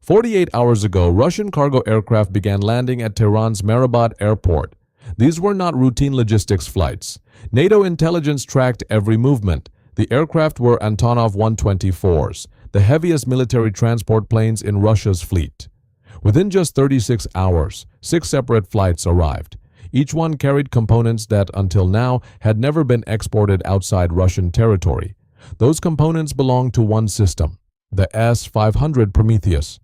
48 hours ago, Russian cargo aircraft began landing at Tehran's Mehrabad airport. These were not routine logistics flights. NATO intelligence tracked every movement. The aircraft were Antonov 124s, the heaviest military transport planes in Russia's fleet. Within just 36 hours, 6 separate flights arrived. Each one carried components that, until now, had never been exported outside Russian territory. Those components belonged to one system, the S-500 Prometheus,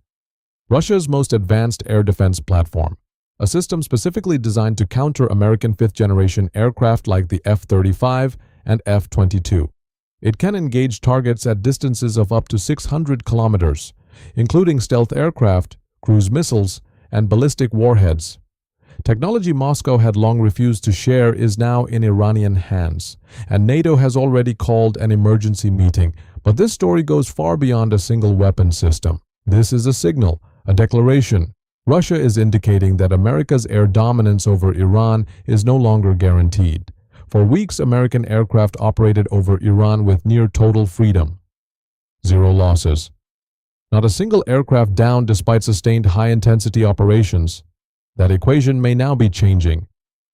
Russia's most advanced air defense platform, a system specifically designed to counter American fifth-generation aircraft like the F-35 and F-22. It can engage targets at distances of up to 600 kilometers, including stealth aircraft, cruise missiles, and ballistic warheads. Technology Moscow had long refused to share is now in Iranian hands, and NATO has already called an emergency meeting. But this story goes far beyond a single weapon system. This is a signal, a declaration. Russia is indicating that America's air dominance over Iran is no longer guaranteed. For weeks, American aircraft operated over Iran with near total freedom. 0 losses. Not a single aircraft down despite sustained high-intensity operations. That equation may now be changing.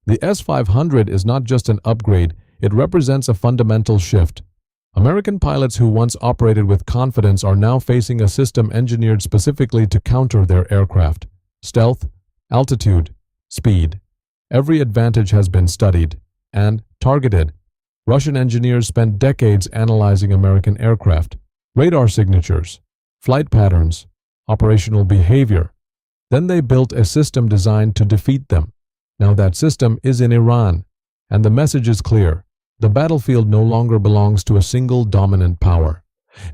The S-500 is not just an upgrade, it represents a fundamental shift. American pilots who once operated with confidence are now facing a system engineered specifically to counter their aircraft. Stealth, altitude, speed. Every advantage has been studied and targeted. Russian engineers spent decades analyzing American aircraft, radar signatures, flight patterns, operational behavior. Then they built a system designed to defeat them. Now that system is in Iran, and the message is clear. The battlefield no longer belongs to a single dominant power.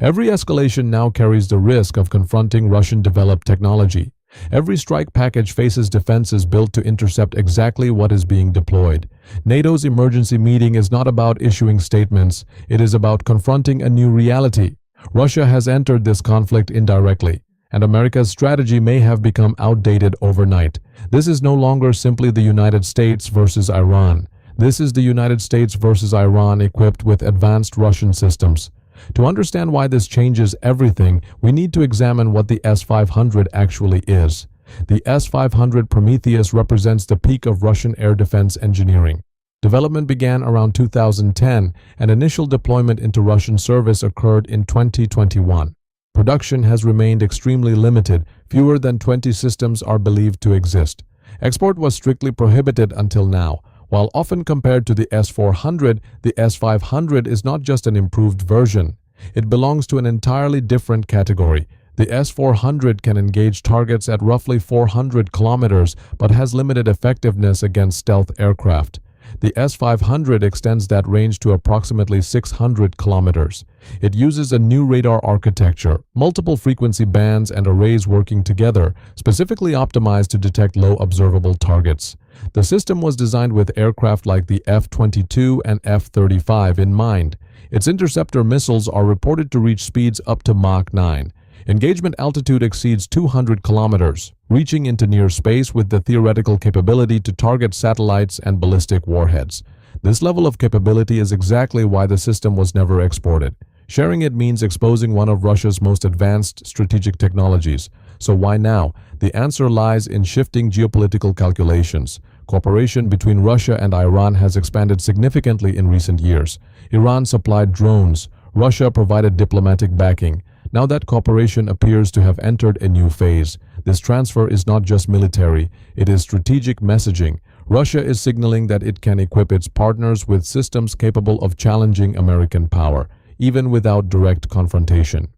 Every escalation now carries the risk of confronting Russian-developed technology. Every strike package faces defenses built to intercept exactly what is being deployed. NATO's emergency meeting is not about issuing statements, it is about confronting a new reality. Russia has entered this conflict indirectly, and America's strategy may have become outdated overnight. This is no longer simply the United States versus Iran. This is the United States versus Iran equipped with advanced Russian systems. To understand why this changes everything, we need to examine what the S-500 actually is. The S-500 Prometheus represents the peak of Russian air defense engineering. Development began around 2010, and initial deployment into Russian service occurred in 2021. Production has remained extremely limited. Fewer than 20 systems are believed to exist. Export was strictly prohibited until now. While often compared to the S-400, the S-500 is not just an improved version. It belongs to an entirely different category. The S-400 can engage targets at roughly 400 kilometers but has limited effectiveness against stealth aircraft. The S-500 extends that range to approximately 600 kilometers. It uses a new radar architecture, multiple frequency bands and arrays working together, specifically optimized to detect low observable targets. The system was designed with aircraft like the F-22 and F-35 in mind. Its interceptor missiles are reported to reach speeds up to Mach 9. Engagement altitude exceeds 200 kilometers, reaching into near space with the theoretical capability to target satellites and ballistic warheads. This level of capability is exactly why the system was never exported. Sharing it means exposing one of Russia's most advanced strategic technologies. So why now? The answer lies in shifting geopolitical calculations. Cooperation between Russia and Iran has expanded significantly in recent years. Iran supplied drones. Russia provided diplomatic backing. Now that cooperation appears to have entered a new phase. This transfer is not just military, it is strategic messaging. Russia is signaling that it can equip its partners with systems capable of challenging American power, even without direct confrontation.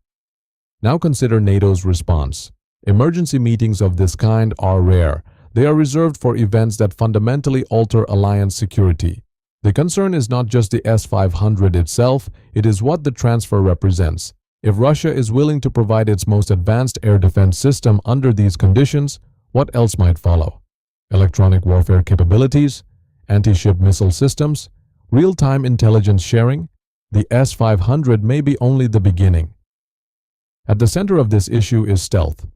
Now consider NATO's response. Emergency meetings of this kind are rare. They are reserved for events that fundamentally alter alliance security. The concern is not just the S-500 itself, it is what the transfer represents. If Russia is willing to provide its most advanced air defense system under these conditions, what else might follow? Electronic warfare capabilities, anti-ship missile systems, real-time intelligence sharing? The S-500 may be only the beginning. At the center of this issue is stealth.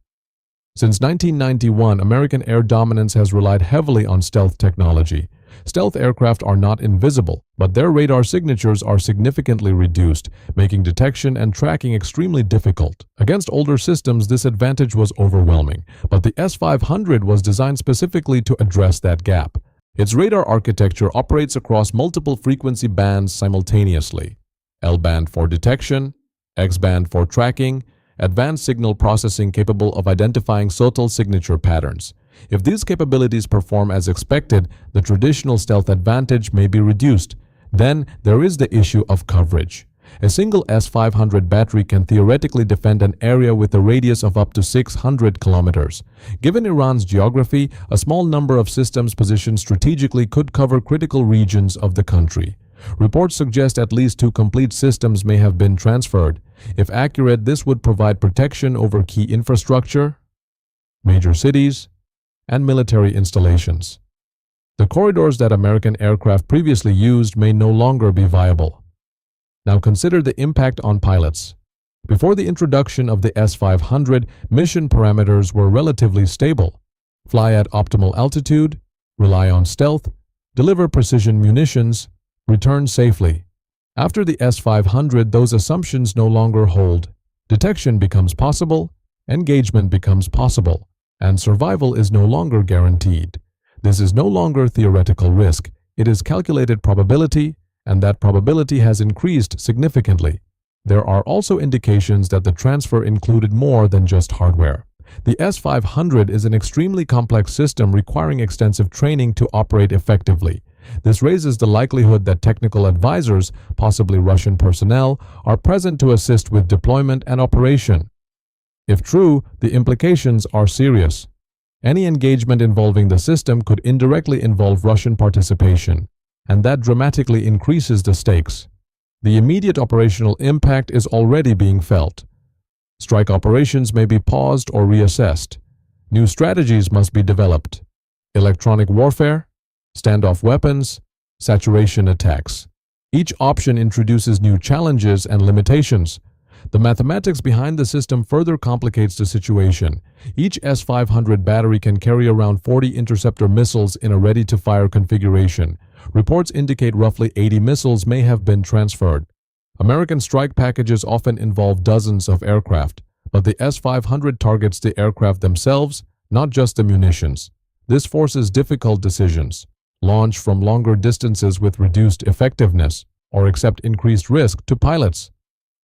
Since 1991, American air dominance has relied heavily on stealth technology. Stealth aircraft are not invisible, but their radar signatures are significantly reduced, making detection and tracking extremely difficult. Against older systems, this advantage was overwhelming, but the S-500 was designed specifically to address that gap. Its radar architecture operates across multiple frequency bands simultaneously: L-band for detection, X-band for tracking, advanced signal processing capable of identifying subtle signature patterns. If these capabilities perform as expected, the traditional stealth advantage may be reduced. Then there is the issue of coverage. A single S-500 battery can theoretically defend an area with a radius of up to 600 kilometers. Given Iran's geography, a small number of systems positioned strategically could cover critical regions of the country. Reports suggest at least 2 complete systems may have been transferred. If accurate, this would provide protection over key infrastructure, major cities, and military installations. The corridors that American aircraft previously used may no longer be viable. Now consider the impact on pilots. Before the introduction of the S-500, mission parameters were relatively stable: fly at optimal altitude, rely on stealth, deliver precision munitions, return safely. After the S-500, those assumptions no longer hold. Detection becomes possible, engagement becomes possible, and survival is no longer guaranteed. This is no longer theoretical risk. It is calculated probability, and that probability has increased significantly. There are also indications that the transfer included more than just hardware. The S-500 is an extremely complex system requiring extensive training to operate effectively. This raises the likelihood that technical advisors, possibly Russian personnel, are present to assist with deployment and operation. If true, the implications are serious. Any engagement involving the system could indirectly involve Russian participation, and that dramatically increases the stakes. The immediate operational impact is already being felt. Strike operations may be paused or reassessed. New strategies must be developed: electronic warfare, standoff weapons, saturation attacks. Each option introduces new challenges and limitations. The mathematics behind the system further complicates the situation. Each S-500 battery can carry around 40 interceptor missiles in a ready-to-fire configuration. Reports indicate roughly 80 missiles may have been transferred. American strike packages often involve dozens of aircraft, but the S-500 targets the aircraft themselves, not just the munitions. This forces difficult decisions: launch from longer distances with reduced effectiveness, or accept increased risk to pilots.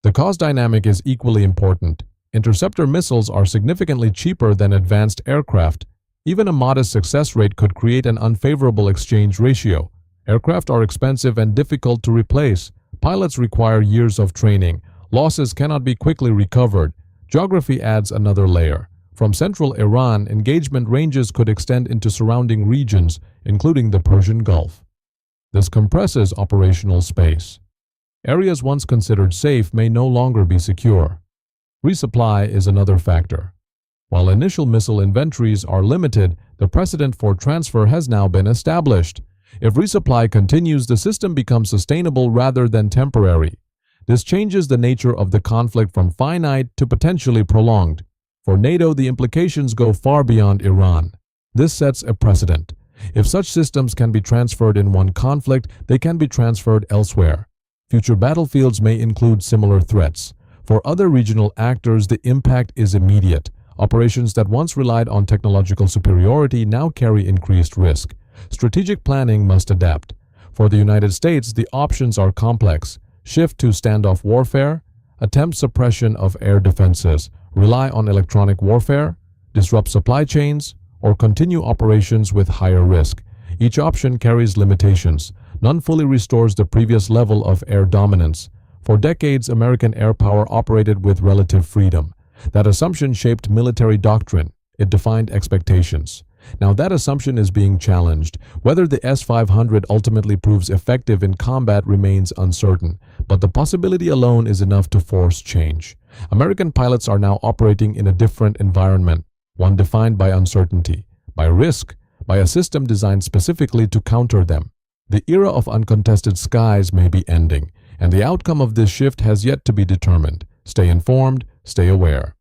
The cost dynamic is equally important. Interceptor missiles are significantly cheaper than advanced aircraft. Even a modest success rate could create an unfavorable exchange ratio. Aircraft are expensive and difficult to replace. Pilots require years of training. Losses cannot be quickly recovered. Geography adds another layer. From central Iran, engagement ranges could extend into surrounding regions, including the Persian Gulf. This compresses operational space. Areas once considered safe may no longer be secure. Resupply is another factor. While initial missile inventories are limited, the precedent for transfer has now been established. If resupply continues, the system becomes sustainable rather than temporary. This changes the nature of the conflict from finite to potentially prolonged. For NATO, the implications go far beyond Iran. This sets a precedent. If such systems can be transferred in one conflict, they can be transferred elsewhere. Future battlefields may include similar threats. For other regional actors, the impact is immediate. Operations that once relied on technological superiority now carry increased risk. Strategic planning must adapt. For the United States, the options are complex: shift to standoff warfare, attempt suppression of air defenses, rely on electronic warfare, disrupt supply chains, or continue operations with higher risk. Each option carries limitations. None fully restores the previous level of air dominance. For decades, American air power operated with relative freedom. That assumption shaped military doctrine. It defined expectations. Now that assumption is being challenged. Whether the S-500 ultimately proves effective in combat remains uncertain, but the possibility alone is enough to force change. American pilots are now operating in a different environment, one defined by uncertainty, by risk, by a system designed specifically to counter them. The era of uncontested skies may be ending, and the outcome of this shift has yet to be determined. Stay informed, stay aware.